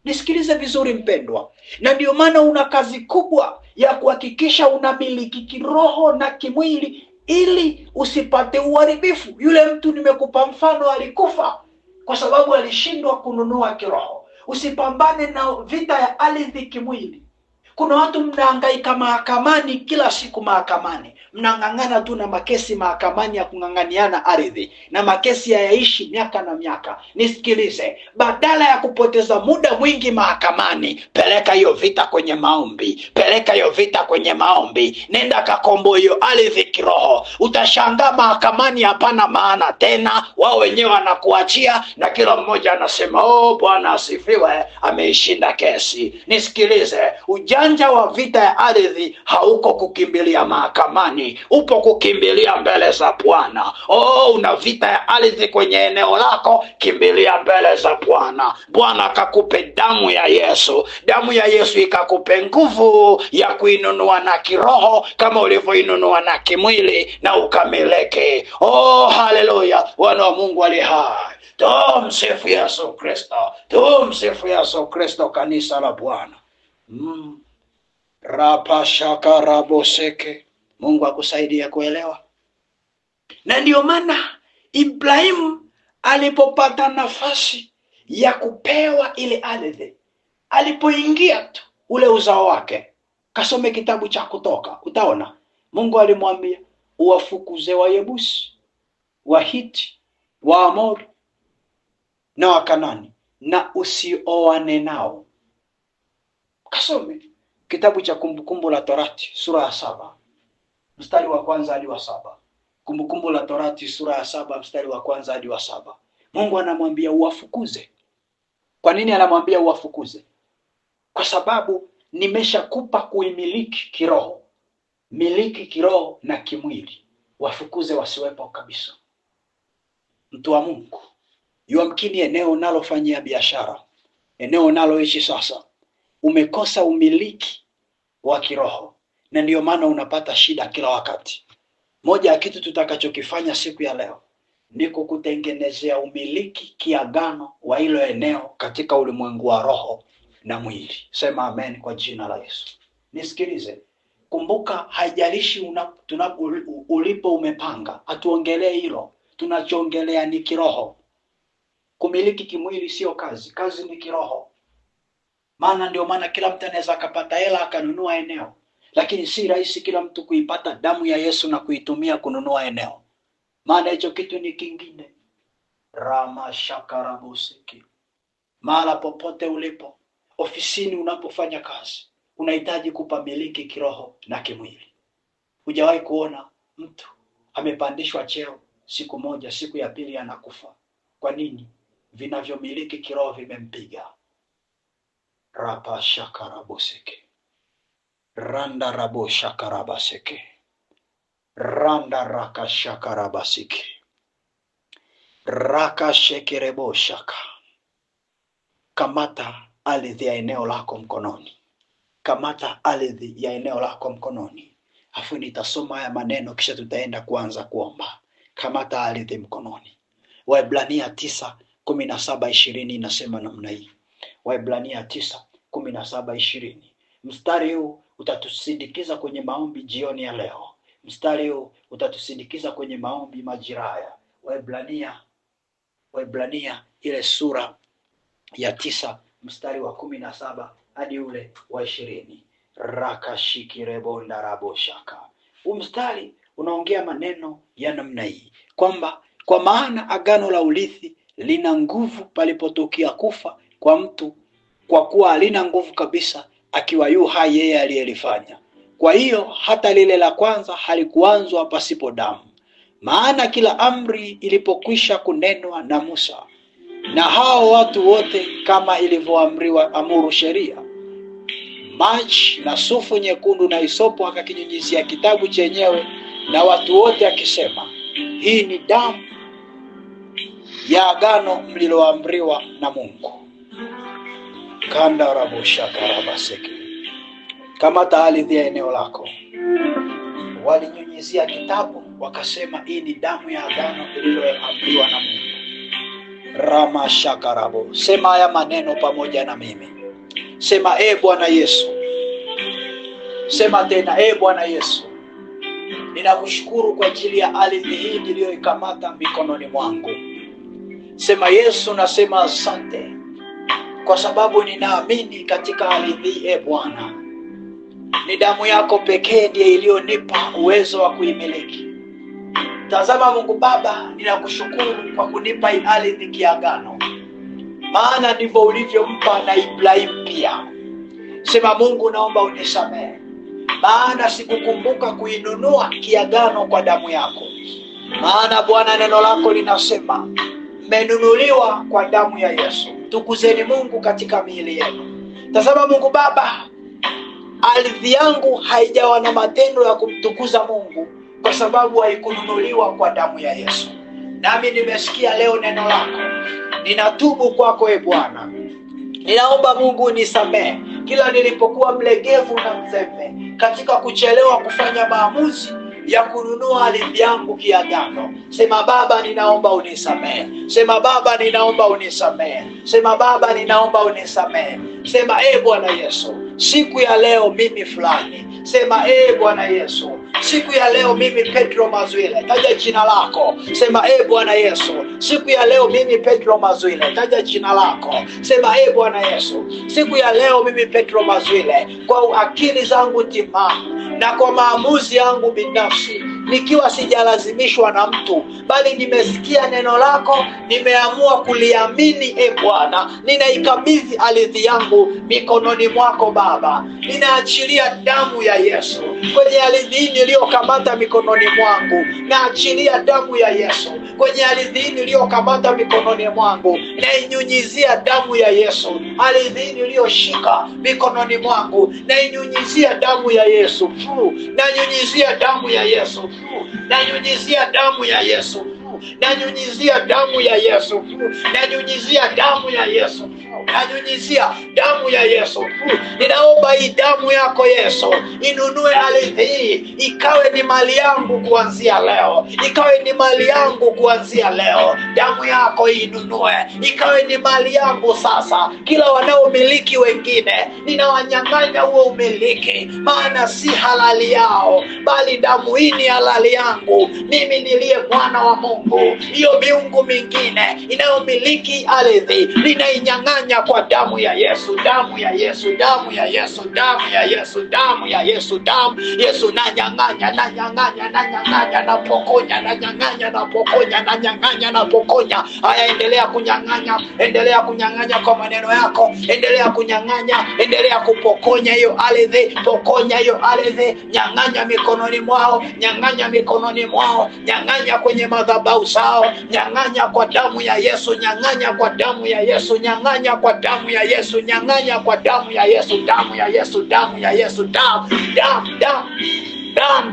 Speaker 1: Nisikilize vizuri mpendwa. Na ndio maana una kazi kubwa ya kuhakikisha unamiliki kiroho na kimwili ili usipate uharibifu. Yule mtu nimekupa mfano alikufa kwa sababu alishindwa kununua kiroho. Usipambane na vita ya ardhi kimwili. Kuna watu mnahangaika mahakamani kila siku mahakamani. Mnang'ang'ana tu na makesi mahakamani ya kung'ang'aniana ardhi. Na makesi hayaishi miaka na miaka. Nisikilize, badala ya kupoteza muda mwingi mahakamani, peleka hiyo vita kwenye maombi. Peleka hiyo vita kwenye maombi. Nenda kakomboe hiyo ardhi kiroho. Utashangaa mahakamani hapana maana tena. Wao wenyewe wanakuachia na kila mmoja anasema, "Oh, Bwana asifiwe, ameishinda kesi." Nisikilize, ujanja wa vita ya ardhi hauko kukimbilia mahakamani, upo kukimbilia mbele za Bwana. Oh, una vita ya ardhi kwenye eneo lako, kimbilia mbele za Bwana. Bwana akakupe damu ya Yesu. Damu ya Yesu ikakupe nguvu ya kuinunua na kiroho kama ulivyoinunua na kimwili na ukamileke. Oh, haleluya. Wana wa Mungu ali hai. Tumsifu Yesu Kristo. Tumsifu Yesu Kristo, kanisa la Bwana. Rapashaka raboseke. Mungu akusaidia kuelewa. Na ndio maana Ibrahimu alipopata nafasi ya kupewa ile ardhi, alipoingia tu ule uzao wake, kasome kitabu cha Kutoka, utaona Mungu alimwambia uwafukuze Wayebusi, Wahiti, Waamori na Wakanani na usioane nao. Kasome kitabu cha Kumbukumbu la Torati sura ya 7 mstari wa 1 hadi wa 7. Kumbukumbu la Torati sura ya 7 mstari wa 1 hadi wa 7. Mungu anamwambia uwafukuze. Kwa nini anamwambia uwafukuze? Kwa sababu nimeshakupa kuimiliki kiroho. miliki kiroho na kimwili, wafukuze wasiwepo kabisa. Mtu wa Mungu, yamkini eneo unalofanyia biashara, eneo unaloishi sasa, umekosa umiliki wa kiroho, na ndio maana unapata shida kila wakati. Moja ya kitu tutakachokifanya siku ya leo ni kukutengenezea umiliki kiagano wa hilo eneo katika ulimwengu wa roho na mwili. Sema amen kwa jina la Yesu. Nisikilize. Kumbuka, haijalishi ulipo umepanga. Hatuongelee hilo. Tunachoongelea ni kiroho. Kumiliki kimwili sio kazi. Kazi ni kiroho. Ndio maana kila mtu anaweza akapata hela akanunua eneo. Lakini si rahisi kila mtu kuipata damu ya Yesu na kuitumia kununua eneo. Maana hicho kitu ni kingine. Rama shakarabusiki. Mahala popote ulipo, ofisini unapofanya kazi, unahitaji kupamiliki kiroho na kimwili. Hujawahi kuona mtu amepandishwa cheo siku moja, siku ya pili anakufa? Kwa nini? Vinavyomiliki kiroho vimempiga. Rapa shakarabusiki. Randa rabo shakarabasiki. Randa raka shakarabasiki. Raka shekerebo shaka. Kamata ardhi ya eneo lako mkononi. Kamata ardhi ya eneo lako mkononi. Afu nitasoma haya maneno kisha tutaenda kuanza kuomba. Kamata ardhi mkononi. Waebrania 9:17-20 inasema namna hii. Waebrania 9:17-20. Mstari huu utatusindikiza kwenye maombi jioni ya leo. Mstari huu utatusindikiza kwenye maombi majira haya. Waebrania ile sura ya 9 mstari wa 17 hadi ule wa 20. Rakashikirebonda raboshaka. Mstari unaongea maneno ya namna hii kwamba kwa maana agano la urithi lina nguvu palipotokea kufa kwa mtu, kwa kuwa halina nguvu kabisa akiwa yu hai yeye aliyelifanya. Kwa hiyo hata lile la kwanza halikuanzwa pasipo damu. Maana kila amri ilipokwisha kunenwa na Musa, na hao watu wote kama ilivyoamriwa amuru sheria, maji na sufu nyekundu na isopo akakinyunyizia kitabu chenyewe, na watu wote akisema, hii ni damu ya agano mliloamriwa na Mungu. Kanda rabosha karabaseki. Kama ardhi ya eneo lako. Walinyunyizia kitabu wakasema, hii ni damu ya agano ililoamriwa na Mungu. Rama shakarabo. Sema haya maneno pamoja na mimi. Sema, Bwana Yesu. Sema tena, Bwana Yesu, ninakushukuru kwa ajili ya ardhi hii niliyoikamata mikononi mwangu. Sema, Yesu, nasema asante kwa sababu ninaamini katika ardhi hii. Bwana, ni damu yako pekee ndiye iliyonipa uwezo wa kuimiliki. Tazama Mungu Baba, ninakushukuru kwa kunipa hii ardhi kiagano, maana ndivyo ulivyompa na Ibrahim pia. Sema, Mungu, naomba unisamehe, maana sikukumbuka kuinunua kiagano kwa damu yako. Maana Bwana, neno lako linasema mmenunuliwa kwa damu ya Yesu. Tukuzeni Mungu katika miili yenu. Tazama Mungu Baba, ardhi yangu haijawa na matendo ya kumtukuza Mungu kwa sababu haikununuliwa kwa damu ya Yesu. Nami nimesikia leo neno lako. Ninatubu kwako Bwana. Ninaomba Mungu unisamehe kila nilipokuwa mlegevu na mzembe katika kuchelewa kufanya maamuzi ya kununua ardhi yangu kiagano. Sema, Baba, ninaomba unisamehe. Sema, Baba, ninaomba unisamehe. Sema, Baba, ninaomba unisamehe. Sema, Bwana Yesu, siku ya leo mimi fulani. Sema, Bwana Yesu, siku ya leo mimi Petro Mazwile. Taja jina lako. Sema, Bwana Yesu, siku ya leo mimi Petro Mazwile. Taja jina lako. Sema, Bwana Yesu, siku ya leo mimi Petro Mazwile, kwa akili zangu timamu na kwa maamuzi yangu binafsi, nikiwa sijalazimishwa na mtu, bali nimesikia neno lako, nimeamua kuliamini. Bwana, ninaikabidhi ardhi yangu mikononi mwako Baba. Ninaachilia damu ya Yesu kwenye ardhi hii niliyokamata mikononi mwangu. Naachilia damu ya Yesu kwenye ardhi hii niliyokamata mikononi mwangu. Nainyunyizia damu ya Yesu ardhi hii niliyoshika mikononi mwangu. Nainyunyizia damu ya Yesu. Nanyunyizia damu ya Yesu. Nanyunyizia damu ya Yesu. Nanyunyizia damu ya Yesu. Nanyunyizia damu ya Yesu. Nanyunyizia damu ya Yesu. Ninaomba hii damu yako Yesu inunue ardhi hii, ikawe ni mali yangu kuanzia leo. Ikawe ni mali yangu kuanzia leo. Damu yako inunue, ikawe ni mali yangu sasa. Kila wanaomiliki wengine, ninawanyang'anya huo umiliki, maana si halali yao, bali damu hii ni halali yangu. Mimi niliye mwana wa Mungu. Hiyo miungu mingine inayomiliki ardhi, ninainyang'anya kwa damu ya Yesu. Damu ya Yesu, damu ya Yesu, damu ya Yesu, damu ya Yesu, damu Yesu. Nanyang'anya, nanyang'anya, nanyang'anya, napokonya, nanyang'anya, napokonya, nanyang'anya, napokonya. Haya, endelea kunyang'anya, endelea kunyang'anya kwa maneno yako. Endelea kunyang'anya, endelea kupokonya hiyo ardhi. Pokonya hiyo ardhi, nyang'anya mikononi mwao, nyang'anya mikononi mwao, nyang'anya kwenye madhabahu zao, nyang'anya kwa damu ya Yesu, nyang'anya kwa damu ya Yesu, nyang'anya kwa damu ya Yesu, nyang'anya kwa damu ya Yesu, damu ya Yesu, damu ya Yesu, damu,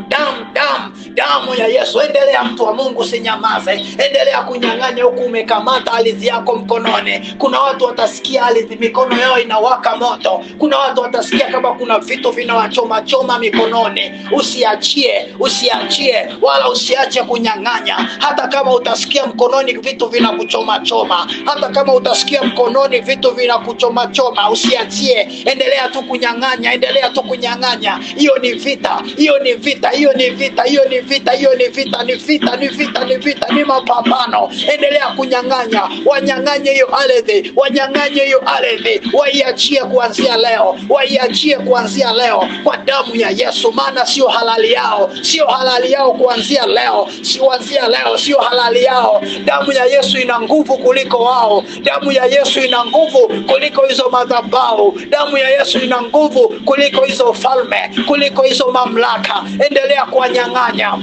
Speaker 1: damu, damu. Damu ya Yesu. Endelea mtu wa Mungu, sinyamaze. Endelea kunyang'anya huku umekamata ardhi yako mkononi. Kuna watu watasikia ardhi mikono yao inawaka moto. Kuna watu watasikia kama kuna vitu vinawachoma choma mikononi. Usiachie, usiachie, wala usiache kunyang'anya. Hata kama utasikia mkononi vitu vinakuchoma choma, hata kama utasikia mkononi vitu vinakuchoma choma, usiachie. Endelea tu kunyang'anya, endelea tu kunyang'anya. Hiyo ni vita, hiyo ni vita, hiyo ni vita, hiyo ni vita, hiyo ni vita, ni vita, ni vita, ni vita, ni mapambano. Endelea kunyang'anya, wanyang'anye hiyo ardhi, wanyang'anye hiyo ardhi, waiachie kuanzia leo, waiachie kuanzia leo kwa damu ya Yesu, maana sio halali yao, sio halali yao kuanzia leo, kuanzia leo sio halali yao. Damu ya Yesu ina nguvu kuliko wao. Damu ya Yesu ina nguvu kuliko hizo madhabahu. Damu ya Yesu ina nguvu kuliko hizo falme, kuliko hizo mamlaka. Endelea kuwanyang'anya,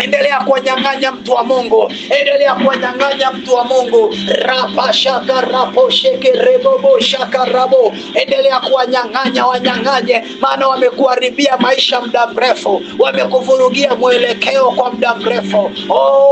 Speaker 1: endelea kuwanyang'anya mtu wa Mungu, endelea kuwanyang'anya mtu wa Mungu. Rapa shaka rapo sheke rebobo shaka rabo. Endelea kuwanyang'anya, wanyang'anye, maana wamekuharibia maisha muda mrefu, wamekuvurugia mwelekeo kwa muda mrefu.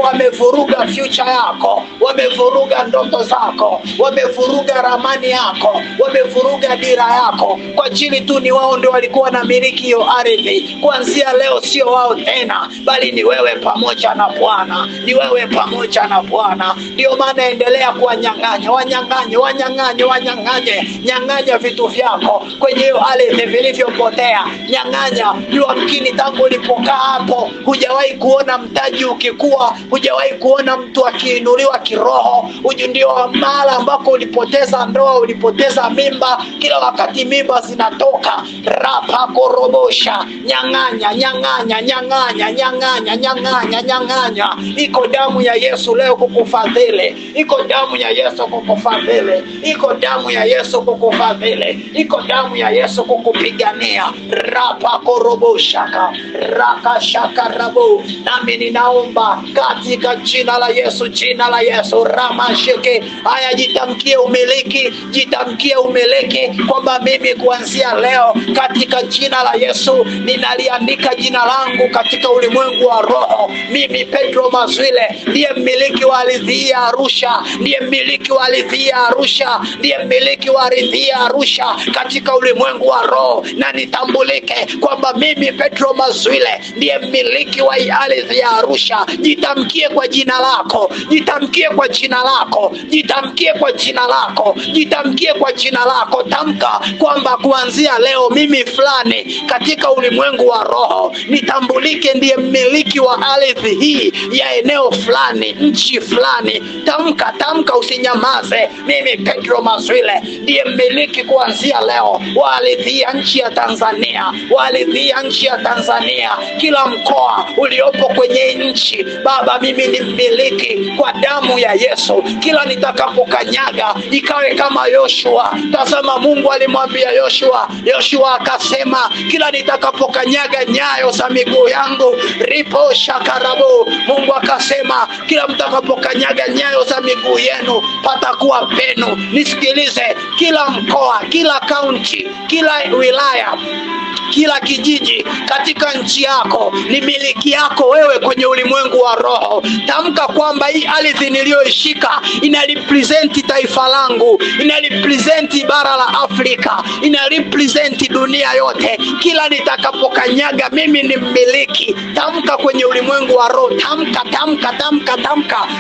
Speaker 1: Wamevuruga future yako, wamevuruga ndoto zako, wamevuruga ramani yako, wamevuruga dira yako. Kwa ajili tu ni wao ndio walikuwa na miliki hiyo ardhi. Kuanzia leo sio wao tena, bali ni wewe pamoja na Bwana, ni wewe pamoja na Bwana. Ndio maana endelea kuwanyang'anya, wanyang'anye, wanyang'anye, wanyang'anye. Nyang'anya vitu vyako kwenye hiyo ardhi vilivyopotea. Nyang'anya. Yamkini tangu ulipokaa hapo hujawahi kuona mtaji ukikua, hujawahi kuona mtu akiinuliwa kiroho. Ndio mara ambako ulipoteza ndoa, ulipoteza mimba, kila wakati mimba zinatoka. Rapa korobosha. Nyang'anya, nyang'anya, nyang'anya, nyang'anya, nyang'anya, nyang'anya. Iko damu ya Yesu leo kukufadhili. Iko damu ya Yesu kukufadhili. Iko damu ya Yesu kukufadhili. Iko damu ya Yesu kukupigania. Rapa korobosha, raka shaka rabu. Nami ninaomba katika jina la Yesu, jina la Yesu, ramasheke. Haya, jitamkie umiliki, jitamkie umiliki kwamba mimi kuanzia leo katika jina la Yesu ninaliandika jina langu katika ulimwengu wa roho. Mimi Petro Mazwile ndiye mmiliki wa ardhi ya Arusha, ndiye mmiliki wa ardhi ya Arusha, ndiye mmiliki wa ardhi ya Arusha katika ulimwengu wa roho, na nitambulike kwamba mimi Petro Mazwile ndiye mmiliki wa ardhi ya Arusha. Jitamkie kwa jina lako, jitamkie jitamkie kwa jina lako, jitamkie kwa jina lako, jitamkie kwa jina lako. Tamka kwamba kuanzia leo mimi fulani katika ulimwengu wa roho nitambulike ndiye mmiliki wa ardhi hii ya eneo fulani, nchi fulani. Tamka, usinyamaze. Mimi Petro Mazwile ndiye mmiliki kuanzia leo wa ardhi ya nchi ya Tanzania, wa ardhi ya nchi ya Tanzania, kila mkoa uliopo kwenye nchi. Baba, mimi ni mmiliki kwa damu ya Yesu. Kila nitakapokanyaga ikawe kama Yoshua. Tazama, Mungu alimwambia Yoshua akasema, kila nitakapokanyaga nyayo za miguu yangu ripo shakarabo. Mungu akasema, kila mtakapokanyaga nyayo za miguu yenu patakuwa penu. Nisikilize, kila mkoa, kila kaunti, kila wilaya, kila kijiji katika nchi yako ni miliki yako wewe kwenye ulimwengu wa roho. Tamka kwamba hii ardhi niliyoishika inarepresent taifa langu, inarepresent bara la Afrika, inarepresent dunia yote. Kila nitakapokanyaga mimi ni mmiliki. Tamka kwenye ulimwengu wa roho, tamka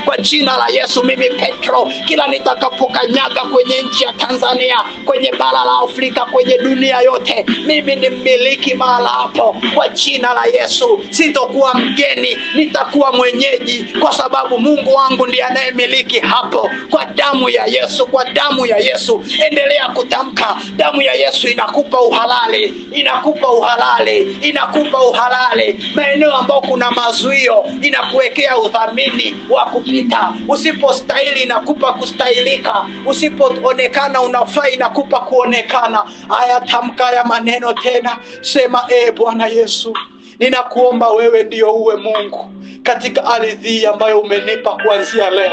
Speaker 1: kwa jina la Yesu. Mimi Petro, kila nitakapokanyaga kwenye nchi ya Tanzania, kwenye bara la Afrika, kwenye dunia yote, mimi ni mmiliki mahala hapo kwa jina la Yesu. Sitokuwa mgeni, nitakuwa mwenyeji, kwa sababu Mungu wangu ndiye anayemiliki hapo kwa damu ya Yesu, kwa damu ya Yesu. Endelea kutamka, damu ya Yesu inakupa uhalali, inakupa uhalali, inakupa uhalali. Maeneo ambao kuna mazuio inakuwekea udhamini wa kupita. Usipostahili inakupa kustahilika, usipoonekana unafaa inakupa kuonekana. Haya, tamka ya maneno tena. Sema, Bwana Yesu, ninakuomba wewe ndio uwe Mungu katika ardhi ambayo umenipa kuanzia leo.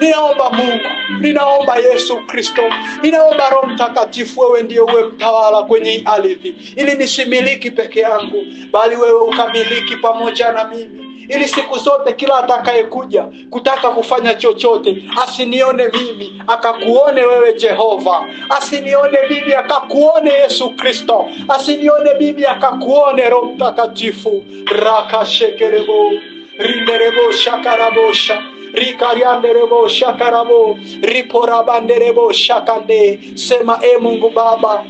Speaker 1: Ninaomba Mungu, ninaomba Yesu Kristo, ninaomba Roho Mtakatifu, wewe ndio uwe mtawala kwenye ardhi, ili nisimiliki peke yangu, bali wewe ukamiliki pamoja na mimi. Ili siku zote kila atakayekuja kutaka kufanya chochote asinione mimi, akakuone wewe Jehova. Asinione mimi, akakuone Yesu Kristo. Asinione mimi, akakuone Roho Mtakatifu. Rakashekerebo, rinderebo shakarabosha, rikarianderebo shakarabo, riporabanderebo shakande. Sema, Mungu Baba,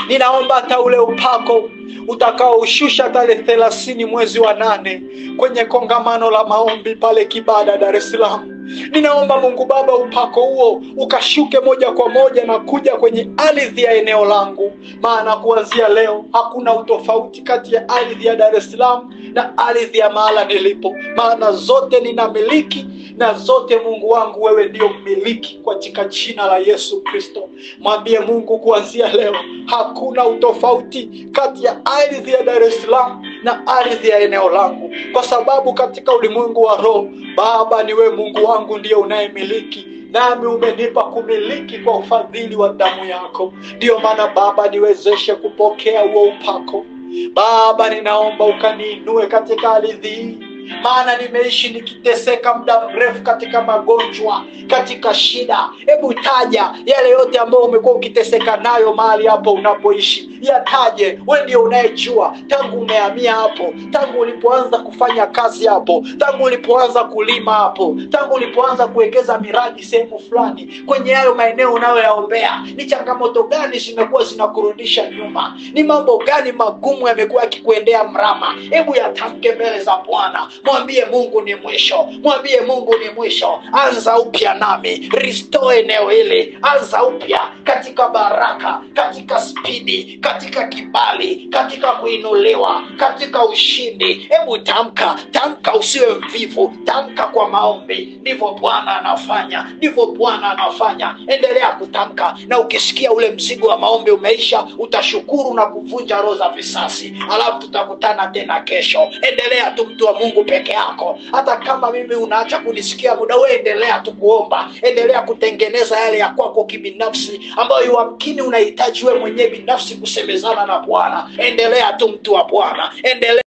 Speaker 1: ninaomba hata ule upako utakaoushusha tarehe 30 mwezi wa 8 kwenye kongamano la maombi pale Kibada, Dar es Salaam. Ninaomba Mungu Baba, upako huo ukashuke moja kwa moja na kuja kwenye ardhi ya eneo langu. Maana kuanzia leo hakuna utofauti kati ya ardhi ya Dar es Salaam na ardhi ya mahala nilipo. Maana zote ninamiliki, na zote Mungu wangu wewe ndio mmiliki katika jina la Yesu Kristo. Mwambie Mungu, kuanzia leo hakuna utofauti kati ya ardhi ya Dar es Salaam na ardhi ya eneo langu, kwa sababu katika ulimwengu wa roho, Baba, ni wewe Mungu wangu ndiye unayemiliki, nami umenipa kumiliki kwa ufadhili wa damu yako. Ndio maana Baba, niwezeshe kupokea huo upako. Baba, ninaomba ukaniinue katika ardhi hii, maana nimeishi nikiteseka muda mrefu katika magonjwa, katika shida. Hebu taja yale yote ambayo umekuwa ukiteseka nayo mahali hapo unapoishi. Yataje, wewe ndio unayejua. Tangu umehamia hapo, tangu ulipoanza kufanya kazi hapo, tangu ulipoanza kulima hapo, tangu ulipoanza kuwekeza miradi sehemu fulani, kwenye hayo maeneo unayoyaombea, ni changamoto gani zimekuwa zinakurudisha nyuma? Ni mambo gani magumu yamekuwa yakikuendea mrama? Hebu yatamke mbele za Bwana. Mwambie Mungu ni mwisho. Mwambie Mungu ni mwisho. Anza upya nami. Restore eneo hili. Anza upya katika baraka, katika spidi, katika kibali, katika kuinuliwa, katika ushindi. Hebu tamka, usiwe mvivu. Tamka kwa maombi. Ndivyo Bwana anafanya. Ndivyo Bwana anafanya. Endelea kutamka, na ukisikia ule mzigo wa maombi umeisha, utashukuru na kuvunja roho za visasi. Alafu tutakutana tena kesho. Endelea tu, mtu wa Mungu peke yako. Hata kama mimi unaacha kunisikia muda, wewe endelea tu kuomba. Endelea kutengeneza yale ya kwako kibinafsi ambayo yamkini unahitaji wewe mwenyewe binafsi kusemezana na Bwana. Endelea tu, mtu wa Bwana. Endelea.